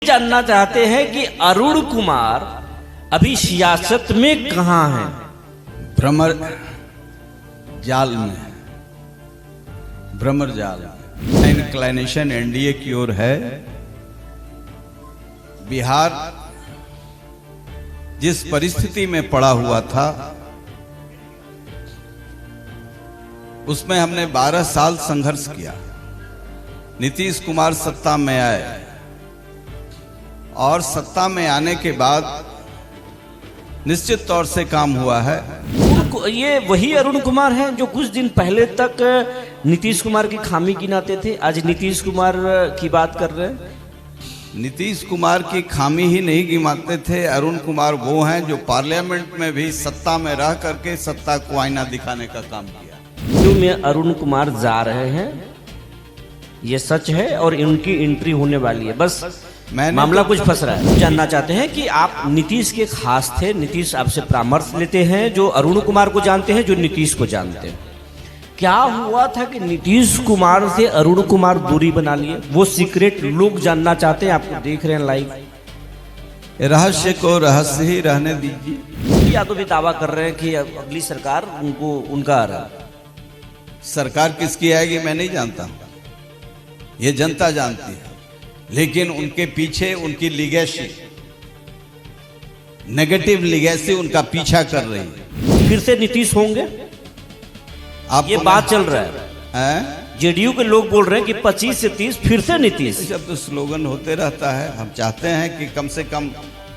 जानना चाहते हैं कि अरुण कुमार अभी सियासत में कहां है। भ्रमर जाल में, भ्रमर जाल में इंक्लाइनेशन एनडीए की ओर है। बिहार जिस परिस्थिति में पड़ा हुआ था उसमें हमने 12 साल संघर्ष किया। नीतीश कुमार सत्ता में आए और सत्ता में आने के बाद निश्चित तौर से काम हुआ है। ये वही अरुण कुमार हैं जो कुछ दिन पहले तक नीतीश कुमार की खामी गिनाते थे, आज नीतीश कुमार की बात कर रहे हैं। नीतीश कुमार की खामी ही नहीं गिनाते थे। अरुण कुमार वो हैं जो पार्लियामेंट में भी सत्ता में रह करके सत्ता को आईना दिखाने का काम किया। जो में अरुण कुमार जा रहे हैं ये सच है और इनकी एंट्री होने वाली है। बस मामला कुछ फंस रहा है। जानना चाहते हैं कि आप नीतीश के खास थे, नीतीश आपसे परामर्श लेते हैं, जो अरुण कुमार को जानते हैं, जो नीतीश को जानते हैं। क्या हुआ था कि नीतीश कुमार से अरुण कुमार दूरी बना लिए? वो सीक्रेट लोग जानना चाहते हैं, आपको देख रहे हैं लाइव। रहस्य को रहस्य ही रहने दीजिए। या तो भी दावा कर रहे हैं कि अगली सरकार उनका आ रहा। सरकार किसकी आएगी मैं नहीं जानता, ये जनता जानती है। लेकिन उनके पीछे उनकी लीगेसी, नेगेटिव लीगेसी उनका पीछा कर रही है। फिर से नीतीश होंगे, ये बात चल रहा है। जेडीयू के लोग बोल रहे हैं कि 25 से 30 फिर से नीतीश। सब तो स्लोगन होते रहता है। हम चाहते हैं कि कम से कम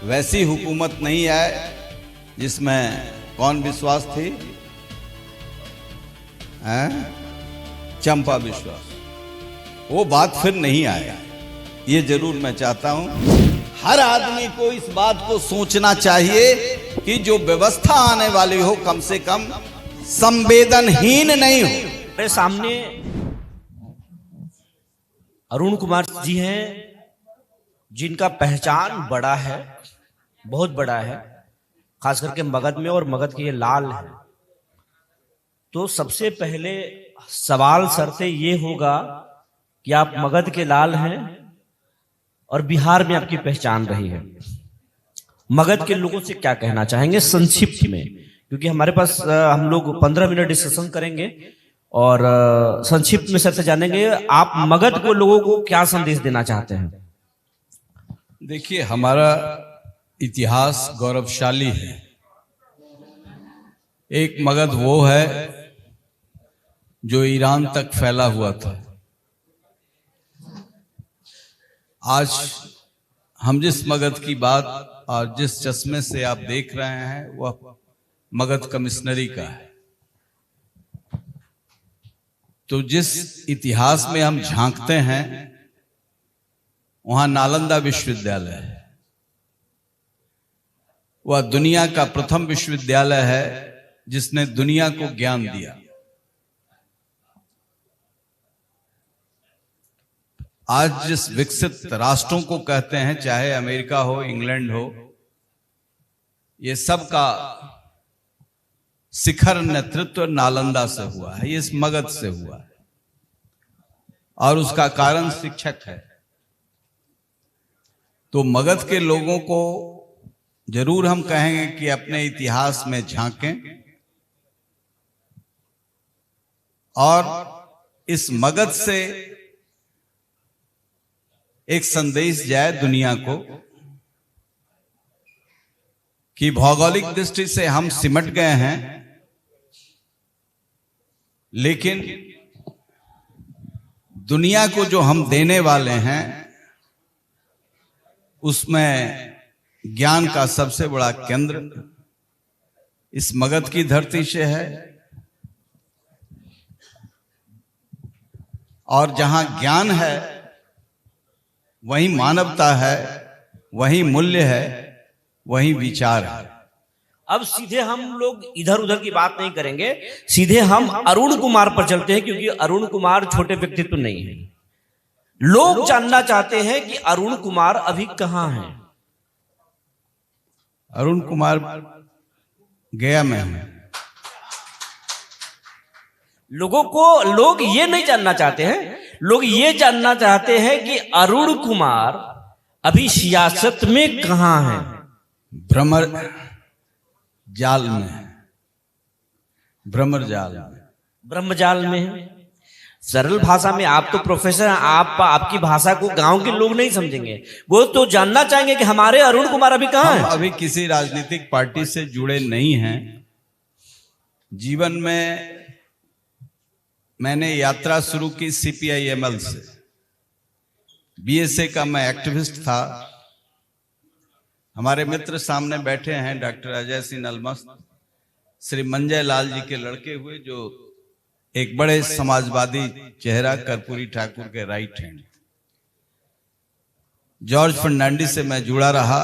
वैसी हुकूमत नहीं आए जिसमें कौन विश्वास थी, चंपा विश्वास, वो बात फिर नहीं आया। ये जरूर मैं चाहता हूं हर आदमी को इस बात को सोचना चाहिए कि जो व्यवस्था आने वाली हो कम से कम संवेदनहीन नहीं हो। मेरे सामने अरुण कुमार जी हैं जिनका पहचान बड़ा है, बहुत बड़ा है, खास करके मगध में, और मगध के ये लाल है। तो सबसे पहले सवाल सर से ये होगा कि आप मगध के लाल हैं और बिहार में आपकी पहचान रही है। मगध के लोगों से क्या कहना चाहेंगे संक्षिप्त में, क्योंकि हमारे पास हम लोग 15 मिनट डिस्कशन करेंगे और संक्षिप्त में सर से जानेंगे आप मगध को लोगों को क्या संदेश देना चाहते हैं। देखिए, हमारा इतिहास गौरवशाली है। एक मगध वो है जो ईरान तक फैला हुआ था। आज हम जिस मगध की बात और जिस चश्मे से आप देख रहे हैं वह मगध कमिश्नरी का है। तो जिस इतिहास में हम झांकते हैं वहां नालंदा विश्वविद्यालय है। वह दुनिया का प्रथम विश्वविद्यालय है जिसने दुनिया को ज्ञान दिया। आज जिस विकसित राष्ट्रों को कहते हैं, चाहे अमेरिका हो, इंग्लैंड हो, ये सब का शिखर नेतृत्व नालंदा से हुआ है, ये इस मगध से हुआ है। और उसका कारण शिक्षक है। तो मगध के लोगों को जरूर हम कहेंगे कि अपने इतिहास में झांकें और इस मगध से एक संदेश जाए दुनिया को कि भौगोलिक दृष्टि से हम सिमट गए हैं, लेकिन दुनिया को जो हम देने वाले हैं उसमें ज्ञान का सबसे बड़ा केंद्र इस मगध की धरती से है। और जहां ज्ञान है वही मानवता है, वही मूल्य है, वही विचार है। अब सीधे हम लोग इधर उधर की बात नहीं करेंगे, सीधे हम अरुण कुमार पर चलते हैं, क्योंकि अरुण कुमार छोटे व्यक्तित्व नहीं है। लोग जानना चाहते हैं कि अरुण कुमार अभी कहां हैं। अरुण कुमार गया में है। लोग ये नहीं जानना चाहते हैं, लोग ये जानना चाहते हैं कि अरुण कुमार अभी सियासत में कहां है? भ्रमर जाल में है, भ्रमर जाल में, ब्रह्मजाल में है। सरल भाषा में, आप तो प्रोफेसर हैं, आपकी भाषा को गांव के लोग नहीं समझेंगे। वो तो जानना चाहेंगे कि हमारे अरुण कुमार अभी कहां हम है। अभी किसी राजनीतिक पार्टी से जुड़े नहीं हैं। जीवन में मैंने यात्रा शुरू की CPI-ML से। BSA का मैं एक्टिविस्ट था। हमारे मित्र सामने बैठे हैं, डॉक्टर अजय सिंह नलमस्त, श्री मंजय लाल जी के लड़के हुए, जो एक बड़े समाजवादी चेहरा, कर्पूरी ठाकुर के राइट हैंड। जॉर्ज फर्नांडिस से मैं जुड़ा रहा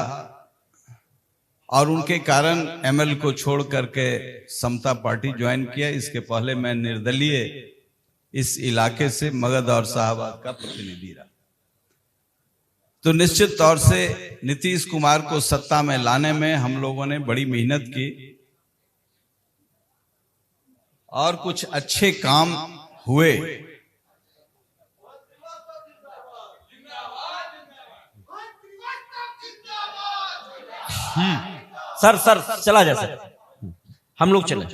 और उनके कारण ML को छोड़ करके समता पार्टी ज्वाइन किया। इसके पहले मैं निर्दलीय इस इलाके से मगध और शाहबाद का प्रतिनिधि रहा। तो निश्चित तौर से नीतीश कुमार को सत्ता में लाने में हम लोगों ने बड़ी मेहनत की और कुछ अच्छे काम हुए। सर चला जा सर, हम लोग चले।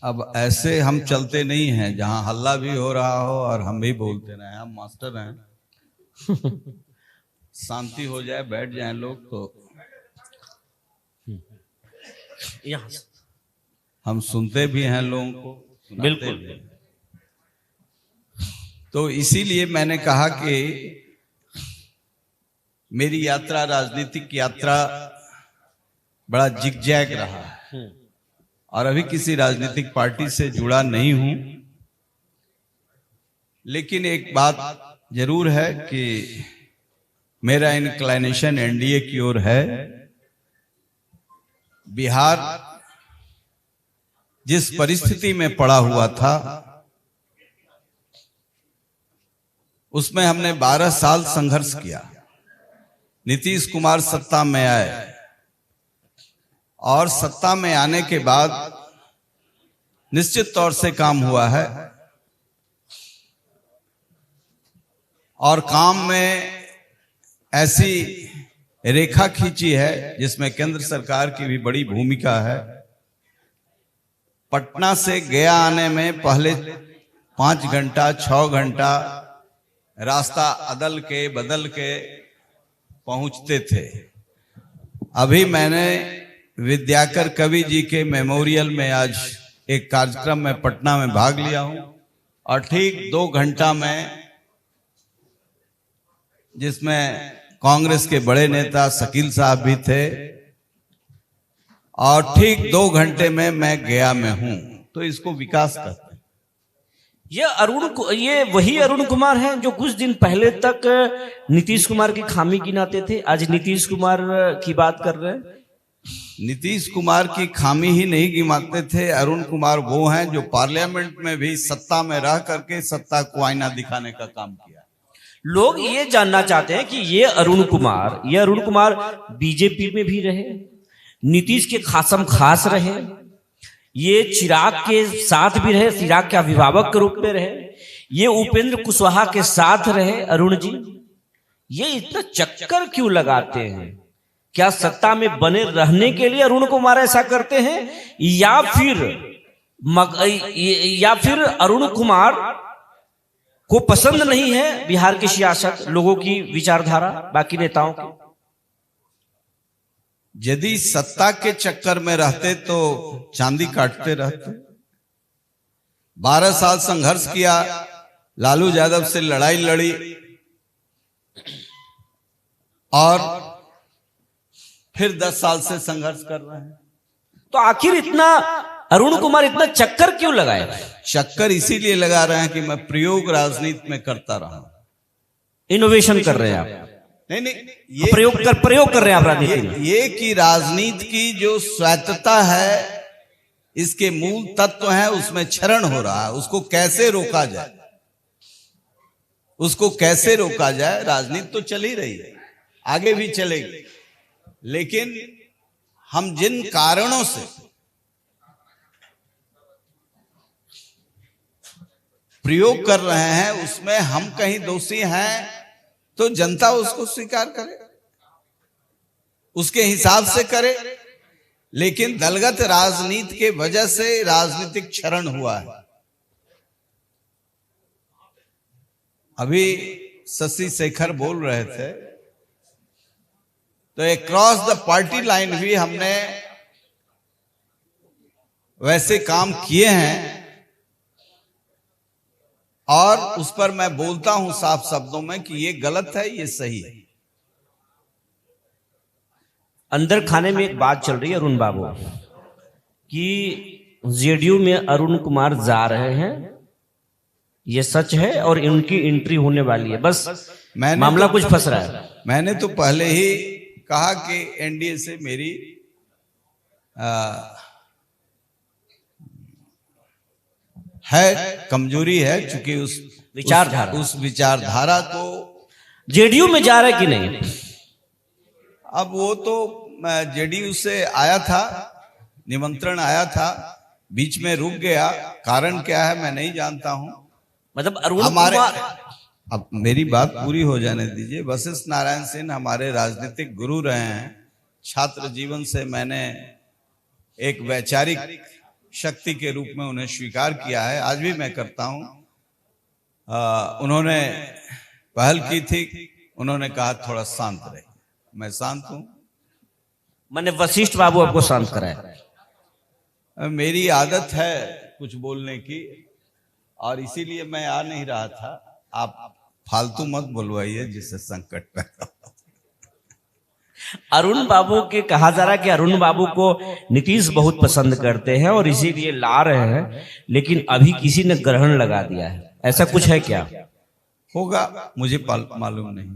अब ऐसे हम चलते नहीं हैं जहां हल्ला भी हो रहा हो और हम भी बोलते रहे। हम मास्टर हैं, शांति हो जाए, बैठ जाएं लोग तो यहाँ हम सुनते भी हैं लोगों को, सुनाते बिल्कुल। भी हैं। तो इसीलिए मैंने कहा कि मेरी यात्रा, राजनीतिक यात्रा, बड़ा जिगजैग रहा है और अभी किसी राजनीतिक पार्टी से जुड़ा नहीं हूं। लेकिन एक बात जरूर है कि मेरा इंक्लाइनेशन NDA की ओर है। बिहार जिस परिस्थिति में पड़ा हुआ था, उसमें हमने 12 साल संघर्ष किया। नीतीश कुमार सत्ता में आए और सत्ता में आने के बाद निश्चित तौर से काम हुआ है और काम में ऐसी रेखा खींची है जिसमें केंद्र सरकार की भी बड़ी भूमिका है। पटना से गया आने में पहले 5 घंटा 6 घंटा रास्ता अदल के बदल के पहुंचते थे। अभी मैंने विद्याकर कवि जी के मेमोरियल में आज एक कार्यक्रम में पटना में भाग लिया हूं और ठीक 2 घंटा में, जिसमें कांग्रेस के बड़े नेता शकील साहब भी थे, और ठीक 2 घंटे में मैं गया में हूं। तो इसको विकास कहते हैं। ये वही अरुण कुमार हैं जो कुछ दिन पहले तक नीतीश कुमार की खामी गिनाते थे, आज नीतीश कुमार की बात कर रहे हैं। नीतीश कुमार की खामी ही नहीं गिनाते थे। अरुण कुमार वो हैं जो पार्लियामेंट में भी सत्ता में रह करके सत्ता को आईना दिखाने का काम किया। लोग ये जानना चाहते हैं कि ये अरुण कुमार बीजेपी में भी रहे, नीतीश के खासम खास रहे, ये चिराग के साथ भी रहे, चिराग के अभिभावक के रूप में रहे, ये उपेंद्र कुशवाहा के साथ रहे। अरुण जी, ये इतना चक्कर क्यों लगाते हैं? क्या सत्ता में बने रहने के लिए अरुण कुमार ऐसा करते हैं, या फिर अरुण कुमार को पसंद नहीं है बिहार की सियासत, लोगों की विचारधारा, बाकी नेताओं की? यदि सत्ता के चक्कर में रहते तो चांदी काटते रहते। 12 साल संघर्ष किया, लालू यादव से लड़ाई लड़ी और फिर 10 साल से संघर्ष कर रहे हैं। तो आखिर इतना अरुण कुमार इतना चक्कर क्यों लगाए? चक्कर इसीलिए लगा रहे हैं कि मैं प्रयोग राजनीति में करता रहा। इनोवेशन कर रहे हैं आप? नहीं, ये प्रयोग कर रहे हैं आप राजनीति में। ये कि राजनीति की जो स्वायत्तता है, इसके मूल तत्व है, उसमें क्षरण हो रहा है। उसको कैसे रोका जाए, राजनीति तो चल ही रही है, आगे भी चलेगी, लेकिन हम जिन कारणों से प्रयोग कर रहे हैं उसमें हम कहीं दोषी हैं तो जनता उसको स्वीकार करे, उसके हिसाब से करे। लेकिन दलगत राजनीति के वजह से राजनीतिक क्षरण हुआ है। अभी शशि शेखर बोल रहे थे, तो अक्रॉस द पार्टी लाइन भी हमने वैसे काम किए हैं, और उस पर मैं बोलता हूं साफ शब्दों में कि ये गलत है, ये सही है। अंदर खाने में एक बात चल रही है अरुण बाबू कि जेडीयू में अरुण कुमार जा रहे हैं, ये सच है और इनकी एंट्री होने वाली है, बस मामला कुछ फंस रहा है। मैंने तो पहले ही कहा कि एनडीए से मेरी है कमजोरी है, क्योंकि उस विचारधारा को जेडीयू में जा रहा है कि नहीं। अब वो तो जेडीयू से आया था, निमंत्रण आया था, बीच में रुक गया, कारण क्या है मैं नहीं जानता हूं। मतलब अरुण हमारे, अब मेरी बात पूरी हो जाने दीजिए। वशिष्ठ नारायण सिंह हमारे राजनीतिक गुरु रहे हैं। छात्र जीवन से मैंने एक वैचारिक शक्ति के रूप में उन्हें स्वीकार किया है, आज भी मैं करता हूं। उन्होंने पहल की थी, उन्होंने कहा थोड़ा शांत रहे, मैं शांत हूं। मैंने वशिष्ठ बाबू आपको शांत कराया। मेरी आदत है कुछ बोलने की, और इसीलिए मैं आ नहीं रहा था। आप फालतू मत बुलवाइए जिससे संकट पैदा हो। अरुण बाबू के कहा जा रहा है कि अरुण बाबू को नीतीश बहुत पसंद करते हैं और इसीलिए ला रहे हैं, लेकिन अभी किसी ने ग्रहण लगा दिया है, ऐसा कुछ है क्या? होगा, मुझे मालूम नहीं।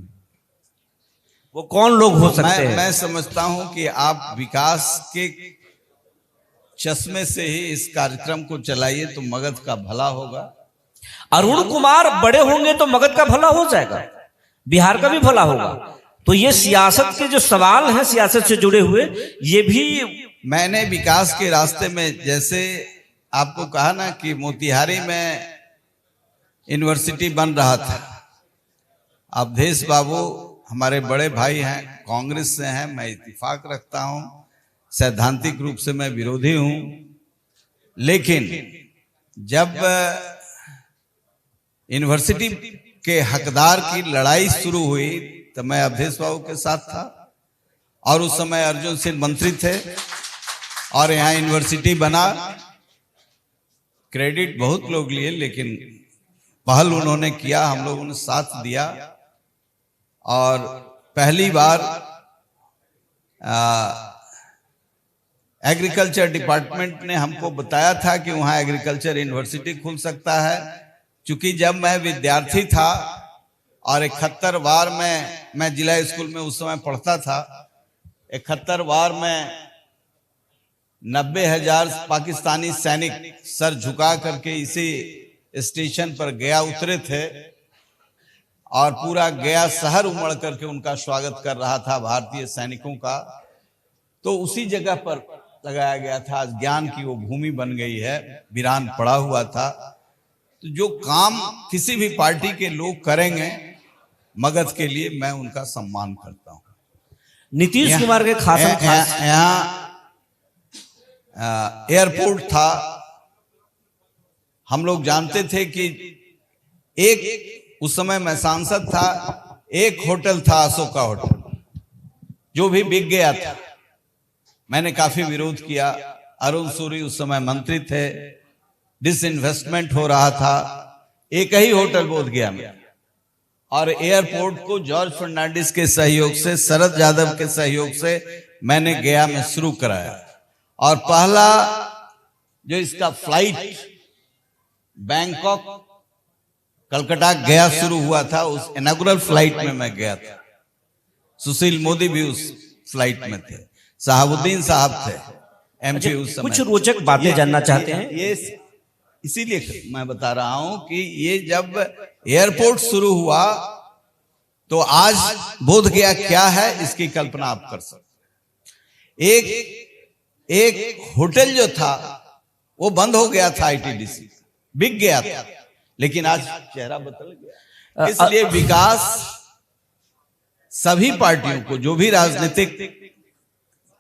वो कौन लोग हो सकते हैं? मैं समझता हूं कि आप विकास के चश्मे से ही इस कार्यक्रम को चलाइए तो मगध का भला होगा। अरुण कुमार बड़े होंगे तो मगध का भला हो जाएगा, बिहार का भी भला होगा। तो ये सियासत के जो सवाल हैं, सियासत से जुड़े हुए, ये भी मैंने विकास के रास्ते में, जैसे आपको कहा ना कि मोतिहारी में यूनिवर्सिटी बन रहा था। अवधेश बाबू हमारे बड़े भाई हैं, कांग्रेस से हैं, मैं इत्तेफाक रखता हूं, सैद्धांतिक रूप से मैं विरोधी हूं। लेकिन जब यूनिवर्सिटी के हकदार की लड़ाई शुरू हुई तो मैं अवधेश बाबू के साथ था, और उस समय अर्जुन सिंह मंत्री थे, और यहाँ यूनिवर्सिटी बना। क्रेडिट बहुत लोग लिए, लेकिन पहल उन्होंने किया, हम लोगों ने साथ दिया। और पहली बार एग्रीकल्चर डिपार्टमेंट ने हमको बताया था कि वहां एग्रीकल्चर यूनिवर्सिटी खुल सकता है। क्योंकि जब मैं विद्यार्थी था और 71 वार में, मैं जिला स्कूल में उस समय पढ़ता था, 71 वार में 90,000 पाकिस्तानी सैनिक सर झुका करके इसी स्टेशन पर गया उतरे थे, और पूरा गया शहर उमड़ करके उनका स्वागत कर रहा था भारतीय सैनिकों का। तो उसी जगह पर लगाया गया था। आज ज्ञान की वो भूमि बन गई है, वीरान पड़ा हुआ था। तो जो काम किसी भी पार्टी के लोग करेंगे मगध के लिए, मैं उनका सम्मान करता हूं। नीतीश कुमार के खास यहाँ एयरपोर्ट था, हम लोग जानते थे कि एक, उस समय मैं सांसद था, एक होटल था अशोका होटल, जो भी बिक गया था। मैंने काफी विरोध किया। अरुण सूरी उस समय मंत्री थे, डिसइन्वेस्टमेंट हो रहा था, एक ही होटल बोध गया मैं। और एयरपोर्ट को जॉर्ज फर्नांडिस के सहयोग से, शरद यादव के सहयोग से मैंने गया में शुरू कराया। और पहला जो इसका फ्लाइट बैंकॉक कलकत्ता गया शुरू हुआ था, उस इनॉग्रल फ्लाइट में मैं गया था। सुशील मोदी भी उस फ्लाइट में थे, शहाबुद्दीन साहब थे एमपी उस समय। कुछ रोचक बातें जानना चाहते हैं। ये इसीलिए मैं बता रहा हूं कि ये जब एयरपोर्ट शुरू हुआ तो आज बोध गया क्या है, इसकी कल्पना आप कर सकते। एक होटल जो था वो बंद हो गया था, आईटीडीसी बिक गया था, लेकिन आज चेहरा बदल गया। इसलिए विकास सभी पार्टियों को, जो भी राजनीतिक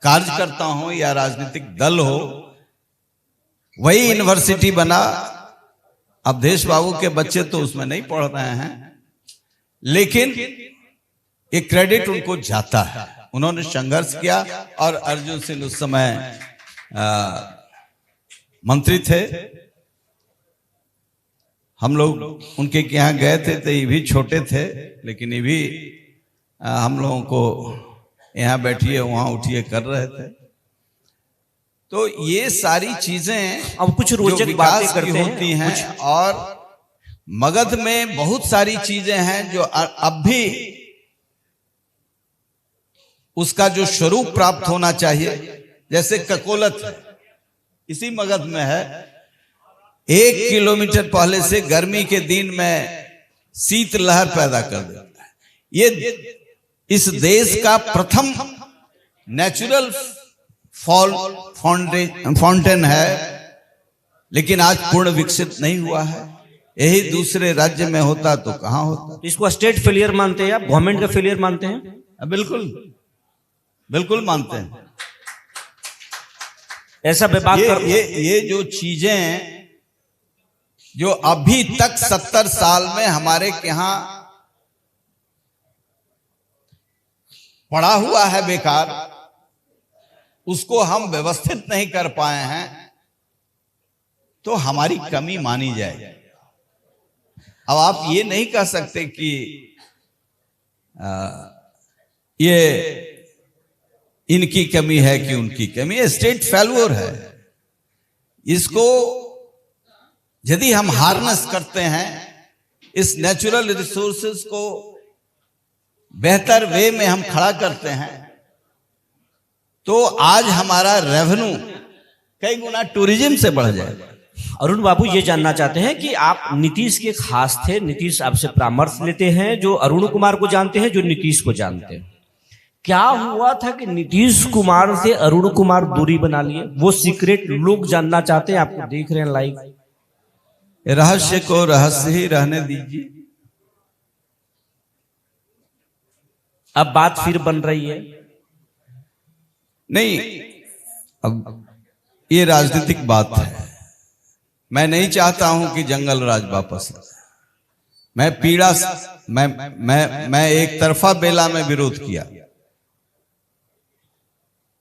कार्यकर्ता हो या राजनीतिक दल हो, वही यूनिवर्सिटी बना। अवधेश बाबू के बच्चे तो उसमें नहीं पढ़ रहे हैं, लेकिन ये क्रेडिट उनको जाता है। उन्होंने संघर्ष किया और अर्जुन सिंह उस समय मंत्री थे। हम लोग उनके यहाँ गए थे तो ये भी छोटे थे, लेकिन ये भी हम लोगों को यहाँ बैठिए वहां उठिए कर रहे थे। तो ये सारी चीजें अब कुछ रोचक बातें करते होती हैं और मगध में बहुत सारी चीजें हैं जो अब भी उसका जो स्वरूप प्राप्त होना चाहिए। जैसे ककोलत है, इसी मगध में है। 1 किलोमीटर पहले से गर्मी के दिन में शीत लहर पैदा कर देता है। ये इस देश का प्रथम नेचुरल फाउंटेन है, लेकिन आज पूर्ण विकसित नहीं हुआ है। यही दूसरे राज्य में होता तो कहां होता। इसको स्टेट फेलियर मानते हैं या गवर्नमेंट का फेलियर मानते हैं? बिल्कुल बिल्कुल मानते हैं। ऐसा विभाग ये जो चीजें जो अभी तक 70 साल में हमारे यहाँ पड़ा हुआ है बेकार, उसको हम व्यवस्थित नहीं कर पाए हैं, तो हमारी कमी मानी जाए। अब आप ये नहीं कह सकते कि ये इनकी कमी है कि उनकी कमी है। स्टेट फेल्योर है। इसको यदि हम हार्नेस करते हैं, इस नेचुरल रिसोर्सेज को बेहतर वे में हम खड़ा करते हैं, तो आज हमारा रेवेन्यू कई गुना टूरिज्म से बढ़ जाएगा। अरुण बाबू ये जानना चाहते हैं कि आप नीतीश के खास थे, नीतीश आपसे परामर्श लेते हैं, जो अरुण कुमार को जानते हैं, जो नीतीश को जानते हैं। क्या हुआ था कि नीतीश कुमार से अरुण कुमार दूरी बना लिए? वो सीक्रेट लोग जानना चाहते हैं, आपको देख रहे हैं लाइव। रहस्य को रहस्य ही रहने दीजिए। अब बात फिर बन रही है। नहीं, अब ये राजनीतिक बात है। मैं नहीं चाहता हूं कि जंगल राज वापस आए। मैं पीड़ा मैं एक तरफा बेला में विरोध किया।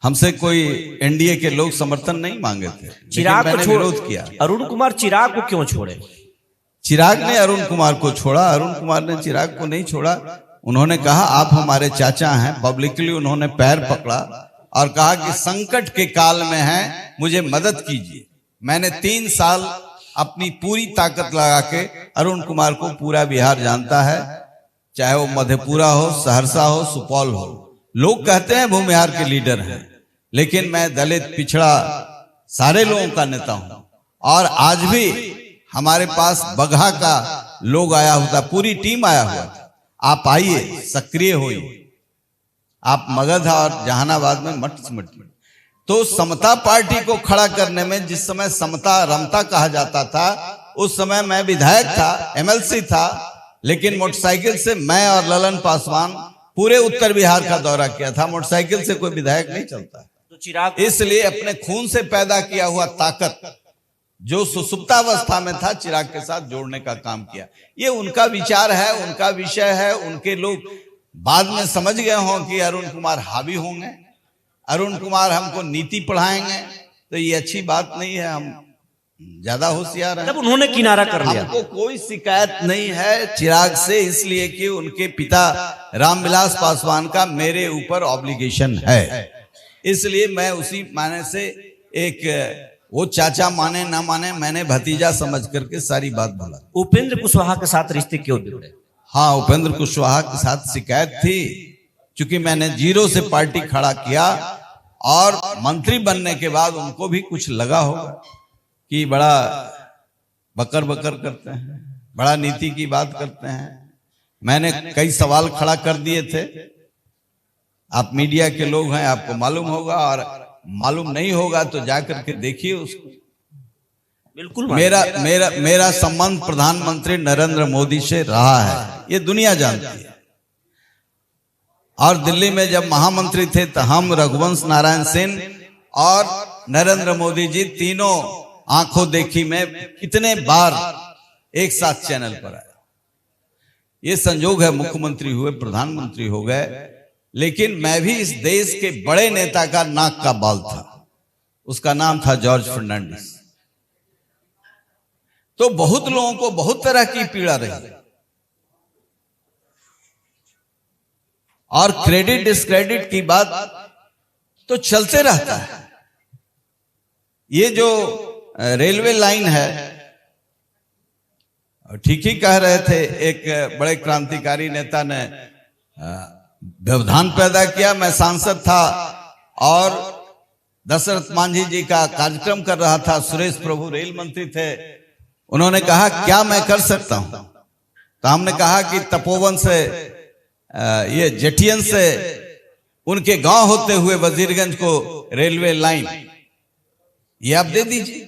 हमसे कोई एनडीए के लोग समर्थन नहीं मांगे थे, चिराग को विरोध किया। अरुण कुमार चिराग को क्यों छोड़े? चिराग ने अरुण कुमार को छोड़ा, अरुण कुमार ने चिराग को नहीं छोड़ा। उन्होंने कहा आप हमारे चाचा हैं। पब्लिकली उन्होंने पैर पकड़ा और कहा कि संकट के काल में हैं, मुझे मदद कीजिए। मैंने 3 साल अपनी पूरी ताकत लगा के, अरुण कुमार को पूरा बिहार जानता है, चाहे वो मधेपुरा हो, सहरसा हो, सुपौल हो। लोग कहते हैं भूमिहार के लीडर हैं, लेकिन मैं दलित पिछड़ा सारे लोगों का नेता हूं। और आज भी हमारे पास बगहा का लोग आया हुआ, पूरी टीम आया हुआ था। आप आइए, सक्रिय होइए। आप मगध और जहानाबाद में मत सिमटिए। तो समता पार्टी को खड़ा करने में, जिस समय समता रमता कहा जाता था, उस समय मैं विधायक था, एमएलसी था, लेकिन मोटरसाइकिल से मैं और ललन पासवान पूरे उत्तर बिहार का दौरा किया था। मोटरसाइकिल से कोई विधायक नहीं चलता। तो चिराग इसलिए अपने खून से पैदा किया हुआ ताकत जो सुसुप्तावस्था में था, चिराग के साथ जोड़ने का काम किया। ये उनका विचार है, उनका विषय है। उनके लोग बाद में समझ गए हों कि अरुण कुमार हावी होंगे, अरुण कुमार हमको नीति पढ़ाएंगे, तो ये अच्छी बात नहीं है। हम ज्यादा होशियार हैं। जब उन्होंने किनारा कर लिया, हमको कोई शिकायत नहीं है चिराग से, इसलिए कि उनके पिता रामविलास पासवान का मेरे ऊपर ऑब्लिगेशन है। इसलिए मैं उसी माने से, एक वो चाचा माने ना माने, मैंने भतीजा समझ करके सारी बात बोला। उपेंद्र कुशवाहा के साथ रिश्ते क्यों बिगड़े? हाँ, उपेंद्र कुशवाहा के साथ शिकायत थी, क्योंकि मैंने 0 से पार्टी खड़ा किया और मंत्री बनने के बाद उनको भी कुछ लगा होगा कि बड़ा बकर बकर करते हैं, बड़ा नीति की बात करते हैं। मैंने कई सवाल खड़ा कर दिए थे। आप मीडिया के लोग हैं, आपको मालूम होगा, और मालूम नहीं होगा तो जाकर के देखिए उसको। बिल्कुल। मेरा संबंध प्रधानमंत्री नरेंद्र मोदी से रहा है, ये दुनिया जानती है। और दिल्ली में जब महामंत्री थे तो हम, रघुवंश नारायण सिंह और नरेंद्र मोदी जी तीनों आंखों देखी में कितने बार एक साथ चैनल पर आए। ये संजोग है, मुख्यमंत्री हुए, प्रधानमंत्री हो गए, लेकिन मैं भी इस देश के बड़े नेता का नाक का बाल था। उसका नाम था जॉर्ज फर्नांडिस। तो बहुत लोगों को बहुत तरह की पीड़ा रही और क्रेडिट डिस्क्रेडिट की बात तो चलते रहता है। ये जो रेलवे लाइन है, ठीक ही कह रहे थे, एक बड़े क्रांतिकारी नेता ने व्यवधान पैदा किया। मैं सांसद था और दशरथ मांझी जी का कार्यक्रम कर रहा था, सुरेश प्रभु रेल मंत्री थे। उन्होंने कहा क्या मैं कर सकता हूं? तो हमने कहा कि तपोवन से ये जेटियन से उनके गांव होते हुए वजीरगंज को रेलवे लाइन ये आप दे दीजिए।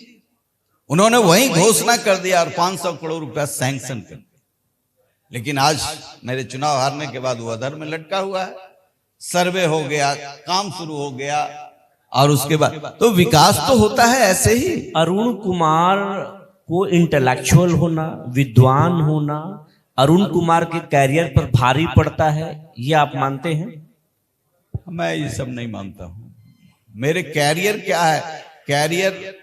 उन्होंने वही घोषणा कर दिया और 500 करोड़ रुपया सैंक्शन कर दिया। लेकिन आज मेरे चुनाव हारने के बाद वो अधर में लटका हुआ है। सर्वे हो गया, काम शुरू हो गया और उसके बाद तो विकास तो होता है ऐसे ही। अरुण कुमार को इंटेलेक्चुअल होना, विद्वान होना, अरुण कुमार के कैरियर पर भारी पड़ता है, ये आप मानते हैं? मैं ये सब नहीं मानता हूं। मेरे कैरियर क्या है? कैरियर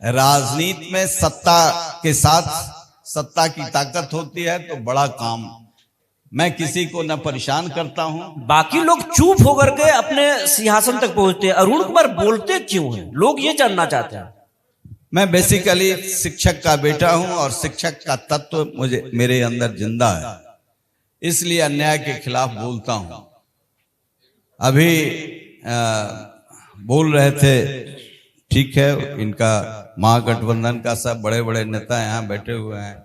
राजनीति में सत्ता के साथ सत्ता की ताकत होती है तो बड़ा काम। मैं किसी को न परेशान करता हूं। बाकी लोग चुप होकर के अपने सिंहासन तक पहुंचते हैं, अरुण कुमार बोलते क्यों हैं? लोग ये जानना चाहते हैं। मैं बेसिकली शिक्षक का बेटा हूं और शिक्षक का तत्व मुझे मेरे अंदर जिंदा है, इसलिए अन्याय के खिलाफ बोलता हूं। अभी बोल रहे थे, ठीक है, इनका महागठबंधन का सब बड़े बड़े नेता यहाँ बैठे हुए हैं,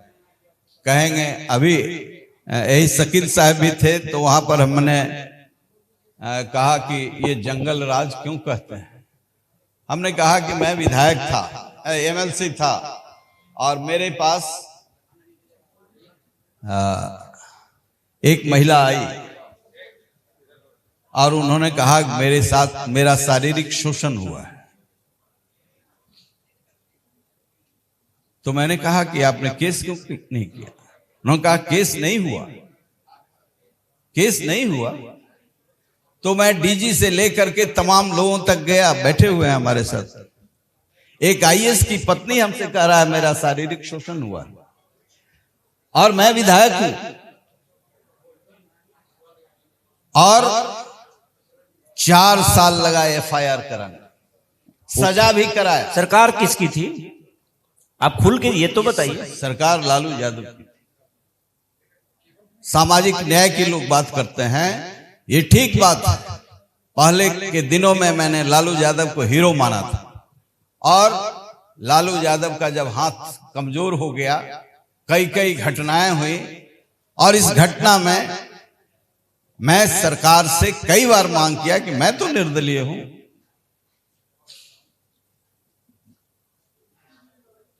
कहेंगे। अभी यही शकील साहब भी थे तो वहां पर हमने कहा कि ये जंगल राज क्यों कहते हैं। हमने कहा कि मैं विधायक था, एमएलसी था और मेरे पास एक महिला आई और उन्होंने कहा मेरे साथ मेरा शारीरिक शोषण हुआ है। तो मैंने कहा कि आपने केस क्यों नहीं किया? उन्होंने कहा केस नहीं हुआ, केस नहीं हुआ। तो मैं डीजी से लेकर के तमाम लोगों तक गया, बैठे हुए हैं हमारे साथ। एक आईएएस की पत्नी हमसे कह रहा है मेरा शारीरिक शोषण हुआ और मैं विधायक हूं और 4 साल लगा एफआईआर कराने, सजा भी कराया। सरकार किसकी थी? आप खुल के ये तो बताइए। सरकार लालू यादव की। सामाजिक न्याय की लोग बात करते हैं, ये ठीक बात है। पहले के दिनों में मैंने लालू यादव को हीरो माना था और लालू यादव का जब हाथ कमजोर हो गया, कई घटनाएं हुई और इस घटना में मैं सरकार से कई बार मांग किया कि मैं तो निर्दलीय हूं।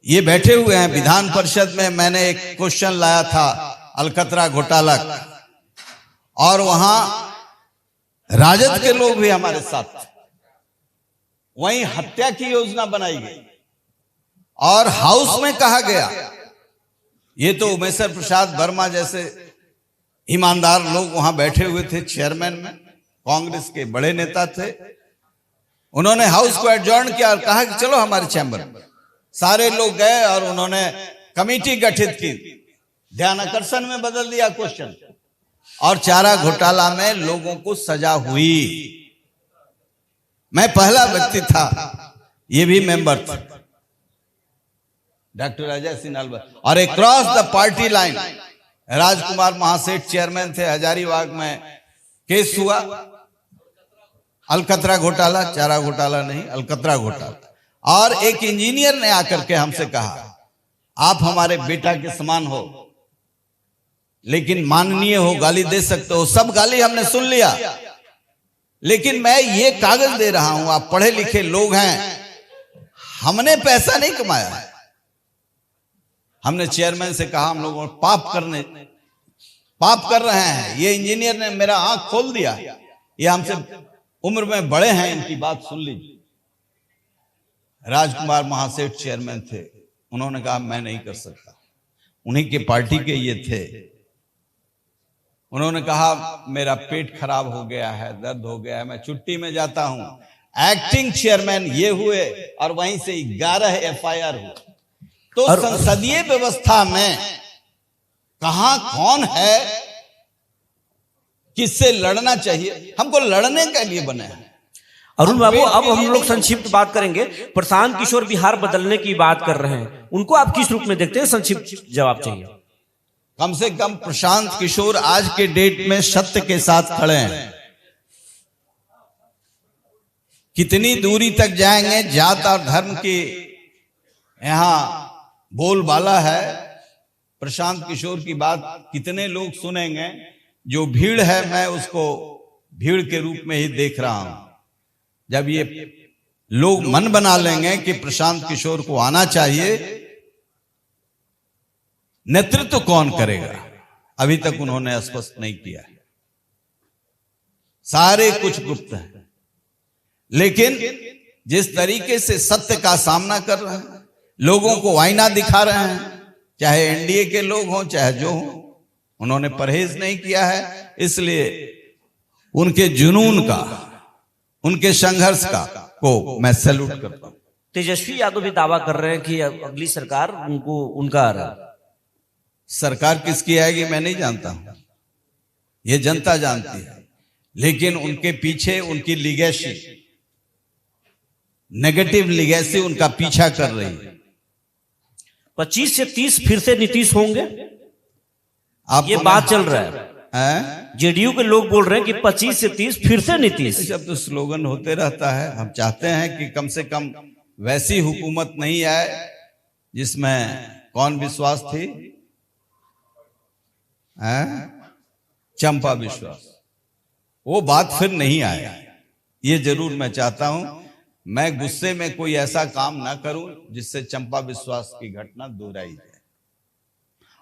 ये बैठे हुए हैं विधान परिषद में, मैंने एक क्वेश्चन लाया था अलकतरा घोटाला और वहां राजद के लोग भी हमारे साथ थे। वहीं हत्या की योजना बनाई गई और हाउस में कहा गया, ये तो उमेश्वर प्रसाद वर्मा जैसे ईमानदार लोग वहां बैठे हुए थे, चेयरमैन में कांग्रेस के बड़े नेता थे। उन्होंने हाउस को एडजॉर्न किया और कहा कि चलो हमारे चैम्बर में। सारे लोग गए और उन्होंने कमेटी गठित की, ध्यान आकर्षण में बदल दिया क्वेश्चन और चारा घोटाला में लोगों को सजा हुई। मैं पहला व्यक्ति था, ये भी मेंबर था, डॉक्टर अजय सिन्हा, और एक cross the party line Rajkumar Mahaseth chairman थे, हजारीबाग में केस हुआ। अलकतरा घोटाला, चारा घोटाला नहीं, अलकतरा घोटाला। और एक इंजीनियर ने आकर के हमसे कहा आप हमारे बेटा के समान हो, लेकिन माननीय हो, गाली दे सकते हो। सब गाली हमने सुन लिया, लेकिन मैं ये कागज दे रहा हूं, आप पढ़े लिखे लोग हैं, हमने पैसा नहीं कमाया है। हमने चेयरमैन से कहा हम लोगों पाप करने पाप कर रहे हैं। ये इंजीनियर ने मेरा आंख खोल दिया। ये हमसे उम्र में बड़े हैं, इनकी बात सुन लीजिए। राजकुमार महासेठ चेयरमैन थे, उन्होंने कहा मैं नहीं कर सकता। उन्हीं के पार्टी के ये थे। उन्होंने कहा मेरा पेट खराब हो गया है, दर्द हो गया है, मैं छुट्टी में जाता हूं। एक्टिंग चेयरमैन ये हुए और वहीं से 11 FIR हुए। तो संसदीय व्यवस्था में कहां कौन है, किससे लड़ना चाहिए? हमको लड़ने के लिए बने हैं। अरुण बाबू, अब हम लोग संक्षिप्त बात करेंगे। प्रशांत किशोर बिहार बदलने की बात कर रहे हैं, उनको आप किस रूप में देखते हैं? संक्षिप्त जवाब चाहिए। कम से कम प्रशांत किशोर आज के डेट में सत्य के साथ खड़े हैं। कितनी दूरी तक जाएंगे? जात और धर्म की यहां बोलबाला है। प्रशांत किशोर की बात कितने लोग सुनेंगे? जो भीड़ है, मैं उसको भीड़ के रूप में ही देख रहा हूं। जब ये लोग मन बना लेंगे कि प्रशांत किशोर को आना चाहिए, नेतृत्व कौन करेगा? अभी तक उन्होंने स्पष्ट नहीं किया है। सारे कुछ गुप्त है। लेकिन जिस तरीके से सत्य का सामना कर रहे हैं, लोगों को आईना दिखा रहे हैं, चाहे एनडीए के लोग हों चाहे जो हों, उन्होंने परहेज नहीं किया है। इसलिए उनके जुनून का, उनके संघर्ष का को मैं सैल्यूट करता हूं। तेजस्वी यादव भी दावा कर रहे हैं कि अगली सरकार उनका आ रहा। सरकार किसकी आएगी मैं नहीं जानता हूं, ये जनता जानती है। लेकिन उनके पीछे उनकी लीगेसी, नेगेटिव लीगेसी उनका पीछा कर रही है। 25 से 30 फिर से नीतीश होंगे, ये बात चल रहा है। जेडीयू के लोग बोल रहे हैं कि 25 से 30 फिर से नीतीश। सब तो स्लोगन होते रहता है। हम चाहते हैं कि कम से कम वैसी हुकूमत नहीं आए जिसमें कौन विश्वास थी, चंपा विश्वास, वो बात फिर नहीं आए। ये जरूर मैं चाहता हूं। मैं गुस्से में कोई ऐसा काम ना करूं जिससे चंपा विश्वास की घटना दोहराई जाए।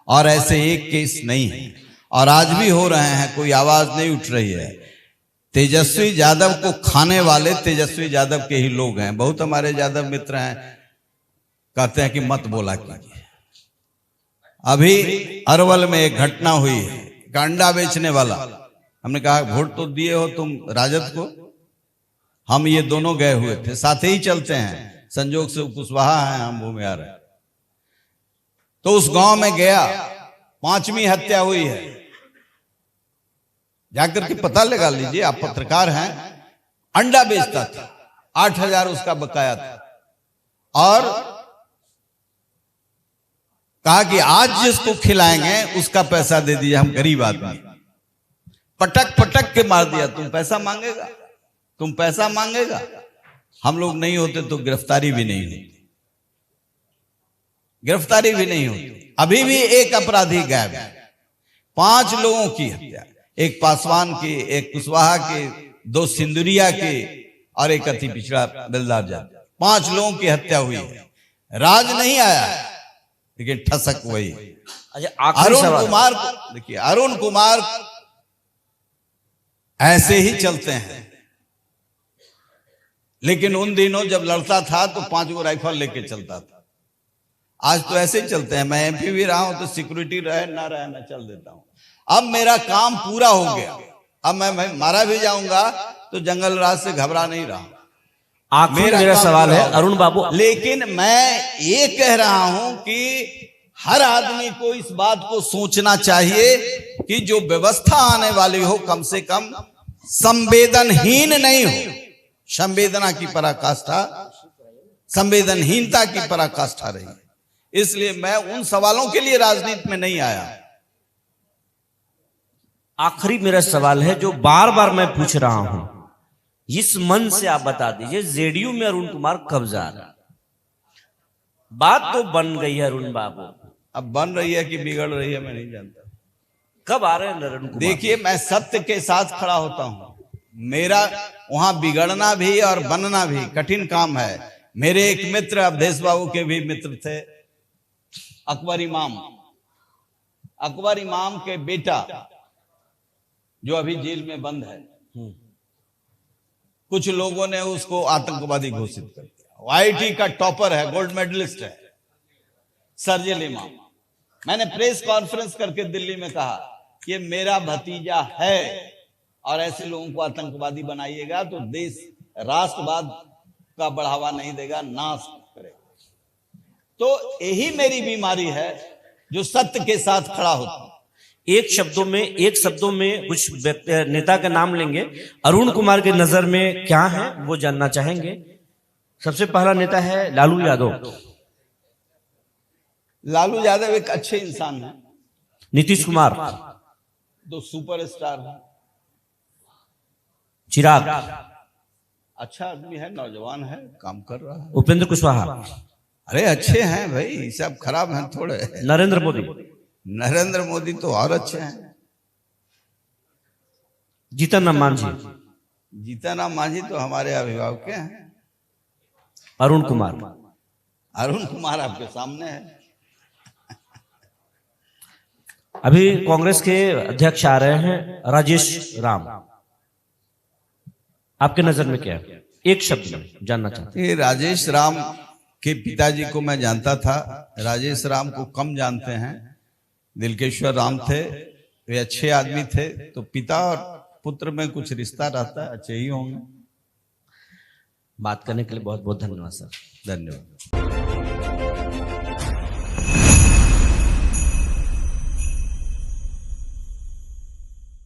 और ऐसे एक केस नहीं है, और आज भी हो रहे हैं, कोई आवाज नहीं उठ रही है। तेजस्वी यादव को खाने वाले तेजस्वी यादव के ही लोग हैं। बहुत हमारे यादव मित्र हैं, कहते हैं कि मत बोला कीजिए। अभी अरवल में एक घटना हुई है, अंडा बेचने वाला। हमने कहा वोट तो दिए हो तुम राजद को, हम ये दोनों गए हुए थे, साथ ही चलते हैं, संजोग से कुशवाहा है, हम वो में आ रहे हैं। तो उस गांव में गया, 5वीं हत्या हुई है। जाकर के पता लगा लीजिए, आप पत्रकार हैं। अंडा बेचता था, 8,000 उसका बकाया था, और कहा कि आज जिसको खिलाएंगे उसका पैसा दे दीजिए, हम गरीब आदमी। पटक पटक के मार दिया, तुम पैसा मांगेगा, तुम पैसा मांगेगा। हम लोग नहीं होते तो गिरफ्तारी भी नहीं होती, गिरफ्तारी भी नहीं होती। अभी भी एक अपराधी गायब है। 5 लोगों की हत्या, एक पासवान की, एक कुशवाहा की, 2 सिंदुरिया की, और एक अति पिछड़ा बेलदार जाट। 5 लोगों की हत्या हुई है। राज नहीं आया, लेकिन ठसक वही। अरुण कुमार, देखिए अरुण कुमार ऐसे ही चलते हैं। लेकिन उन दिनों जब लड़ता था तो 5 गो राइफल लेके चलता था। आज तो ऐसे ही चलते हैं। मैं एमपी भी रहा हूं तो सिक्योरिटी रहे ना चल देता हूं। अब मेरा काम पूरा हो गया, अब मैं मारा भी जाऊंगा तो जंगल राज से घबरा नहीं रहा। मेरा सवाल है अरुण बाबू, लेकिन मैं ये कह रहा हूं कि हर आदमी को इस बात को सोचना चाहिए कि जो व्यवस्था आने वाली हो कम से कम संवेदनहीन नहीं हो। संवेदना की पराकाष्ठा, संवेदनहीनता की पराकाष्ठा रही। इसलिए मैं उन सवालों के लिए राजनीति में नहीं आया। आखिरी मेरा सवाल है जो बार बार मैं पूछ रहा हूं, इस मन से आप बता दीजिए, जेडीयू में अरुण कुमार कब जा रहा? बात तो बन गई है अरुण बाबू, अब बन रही है कि बिगड़ रही है मैं नहीं जानता। कब आ रहे हैं अरुण कुमार? देखिए, मैं सत्य के साथ खड़ा होता हूं। मेरा वहां बिगड़ना भी और बनना भी कठिन काम है। मेरे एक मित्र अवधेश बाबू के भी मित्र थे, अकबर इमाम, अकबर इमाम के बेटा जो अभी जेल में बंद है, कुछ लोगों ने उसको आतंकवादी घोषित कर दिया। आईआईटी का टॉपर है, गोल्ड मेडलिस्ट है, सरजिल इमाम। मैंने प्रेस कॉन्फ्रेंस करके दिल्ली में कहा कि मेरा भतीजा है और ऐसे लोगों को आतंकवादी बनाइएगा तो देश राष्ट्रवाद का बढ़ावा नहीं देगा, नाश करेगा। तो यही मेरी बीमारी है, जो सत्य के साथ खड़ा होता हूं। एक शब्दों में कुछ नेता का नाम लेंगे, अरुण कुमार के नजर में क्या है वो जानना चाहेंगे। सबसे पहला नेता है लालू यादव। लालू यादव एक अच्छे इंसान है। नीतीश कुमार, दो सुपरस्टार है। चिराग, अच्छा आदमी है, नौजवान है, काम कर रहा है। उपेंद्र कुशवाहा, अरे अच्छे हैं भाई, सब खराब हैं थोड़े। नरेंद्र मोदी, नरेंद्र मोदी तो और अच्छे हैं। जीतन राम मांझी, जीतन राम मांझी तो हमारे अभिभावक हैं। अरुण कुमार, अरुण कुमार आपके सामने है। अभी कांग्रेस के अध्यक्ष आ रहे हैं राजेश राम, आपके नजर में क्या है? एक शब्द में जानना चाहते हैं। ये राजेश राम के पिताजी को मैं जानता था, राजेश राम को कम जानते हैं। दिलकेश्वर राम थे, वे अच्छे आदमी थे। तो पिता और पुत्र में कुछ रिश्ता रहता है, अच्छे ही होंगे। बात करने के लिए बहुत बहुत धन्यवाद सर। धन्यवाद।